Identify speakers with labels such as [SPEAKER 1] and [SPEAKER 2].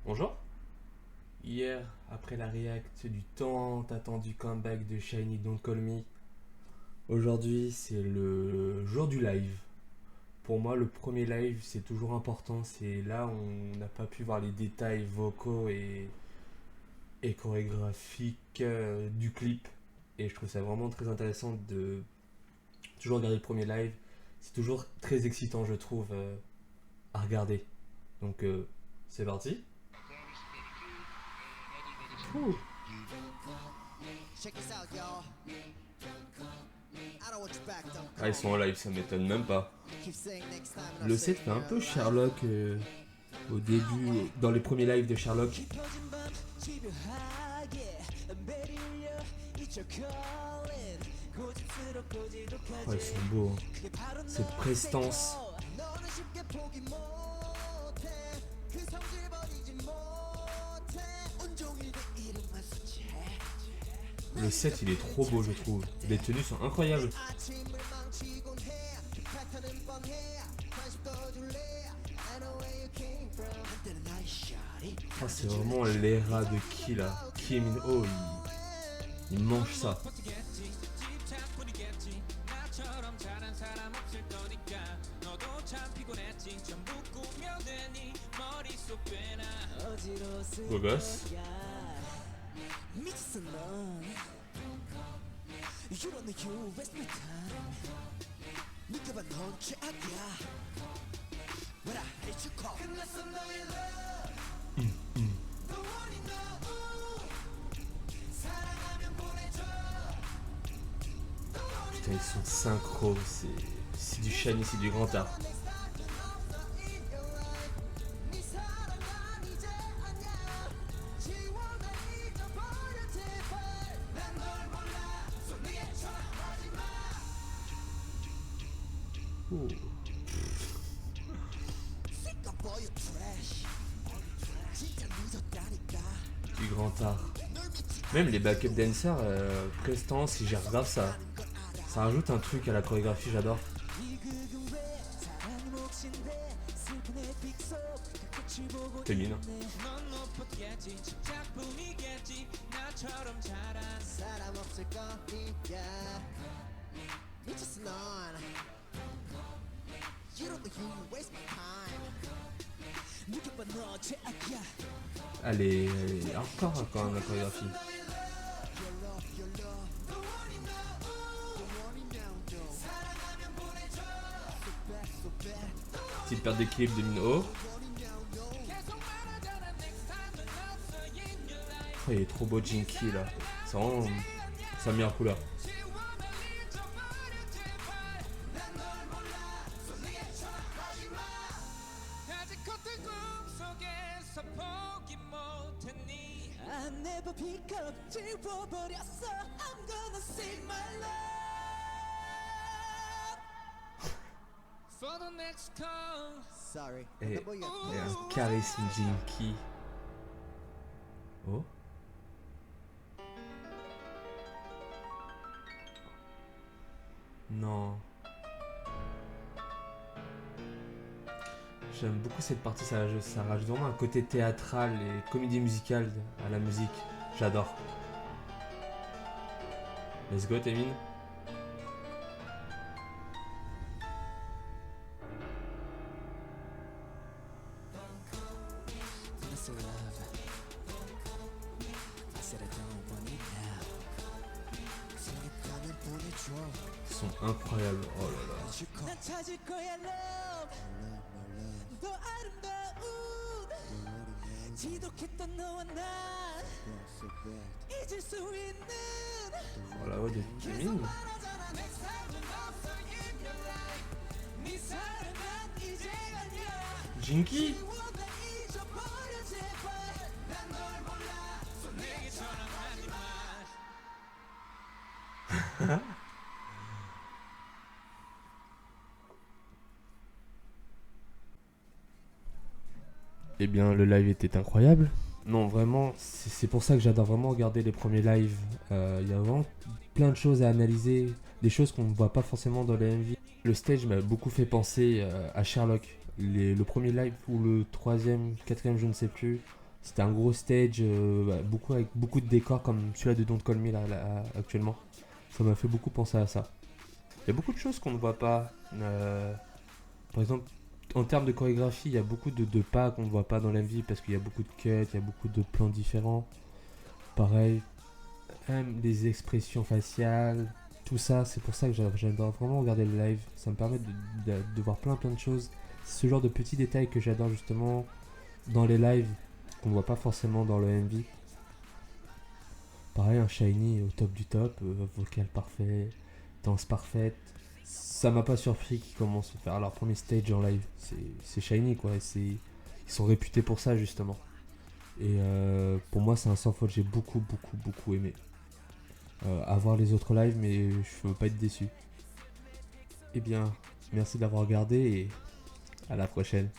[SPEAKER 1] Bonjour. Hier, après la react du tant attendu comeback de Shiny Don't Call Me, aujourd'hui c'est le jour du live. Pour moi, le premier live c'est toujours important. C'est là où on n'a pas pu voir les détails vocaux et chorégraphiques du clip. Et je trouve ça vraiment très intéressant de toujours regarder le premier live. C'est toujours très excitant, je trouve, à regarder. Donc, c'est parti. Ouh.
[SPEAKER 2] Check this out, y'all. I don't want you back, don't
[SPEAKER 1] Ah, ils sont en live, ça m'étonne même pas.
[SPEAKER 2] keep saying next time. and I'll
[SPEAKER 1] Le
[SPEAKER 2] say
[SPEAKER 1] set fait un
[SPEAKER 2] it
[SPEAKER 1] peu
[SPEAKER 2] in real life.
[SPEAKER 1] Sherlock au début, dans les premiers lives de Sherlock. Oh, ils sont beaux, hein. Cette prestance. Le set, il est trop beau, je trouve. Les tenues sont incroyables. Oh, c'est vraiment l'era de qui là? Kim In-ho, il mange ça. Beau gosse.
[SPEAKER 2] 미쳤어 넌. You don't know you waste my time. 느껴봐 넌 최악이야. When I hate you call. 끝났어 너의 love. The one you know. 사랑하면 보내줘.
[SPEAKER 1] Putain, ils sont synchro. C'est du Shiny, c'est du grand art.
[SPEAKER 2] 네 사랑은 이제 아니야. 지워내 잊어버려 제발. 난 널 몰라. 손위에처럼 하지 마.
[SPEAKER 1] Oh.
[SPEAKER 2] Sick of all your trash. 진짜 늦었다니까.
[SPEAKER 1] Du grand art. Même les backup dancers, prestance, ils gèrent grave ça. Ça rajoute un truc à la chorégraphie, j'adore.
[SPEAKER 2] 비극은 왜 사랑이 몫인데 슬픈의 빅속 끝을 보고
[SPEAKER 1] Féminin.
[SPEAKER 2] 넌 높았겠지 작품이겠지 나처럼 자란 사람 없을 거니까 미쳤어 넌 You don't think you waste my time 느껴봐 너 최악이야
[SPEAKER 1] Elle est hardcore quand même la chorégraphie.
[SPEAKER 2] Your love your love The one you know The one you know though 사랑하면 보내줘 So bad so bad
[SPEAKER 1] Petite perte d'équilibre de Minho. Oh, il est trop beau Jinky là. C'est vraiment sa meilleure couleur.
[SPEAKER 2] I never pick up 지워버렸어 I'm gonna save my love For the next call Sorry
[SPEAKER 1] Et un charisme Jinky. Oh. Non. J'aime beaucoup cette partie, ça rajoute vraiment un côté théâtral et comédie musicale à la musique. J'adore. Let's go, Témine.
[SPEAKER 2] Mr. Love I said I don't want it now 생겼다면 보내줘
[SPEAKER 1] Ils sont incroyables. Oh là là.
[SPEAKER 2] 난 찾을 거야 love 더 아름다운 지독했던 너와 난 잊을 수 있는
[SPEAKER 1] Oh la voix de Témine.
[SPEAKER 2] 말하잖아 next time 없어 in your life 네 사랑은 이제 아니야
[SPEAKER 1] Jinky.
[SPEAKER 2] 지워내 잊어버려 제발 난 널 몰라 손 내게처럼 하지 마
[SPEAKER 1] Eh bien, le live était incroyable. Non, vraiment, c'est pour ça que j'adore vraiment regarder les premiers lives. Il y a vraiment plein de choses à analyser, des choses qu'on ne voit pas forcément dans les MV. Le stage m'a beaucoup fait penser à Sherlock. Le premier live ou le troisième, quatrième, je ne sais plus. C'était un gros stage, beaucoup, avec beaucoup de décors comme celui-là de Don't Call Me actuellement. Ça m'a fait beaucoup penser à ça. Il y a beaucoup de choses qu'on ne voit pas. Par exemple, en termes de chorégraphie, il y a beaucoup de pas qu'on ne voit pas dans l'MV parce qu'il y a beaucoup de cuts, il y a beaucoup de plans différents. Pareil, même les expressions faciales, tout ça, c'est pour ça que j'adore vraiment regarder le live. Ça me permet de voir plein de choses. C'est ce genre de petits détails que j'adore justement dans les lives qu'on ne voit pas forcément dans le MV. Pareil, un Shiny au top du top, vocal parfait, danse parfaite. Ça m'a pas surpris qu'ils commencent à faire leur premier stage en live. C'est Shiny quoi, ils sont réputés pour ça justement. Et pour moi, c'est un sans faute, j'ai beaucoup aimé. À voir les autres lives, mais je veux pas être déçu. Eh bien, merci d'avoir regardé et à la prochaine.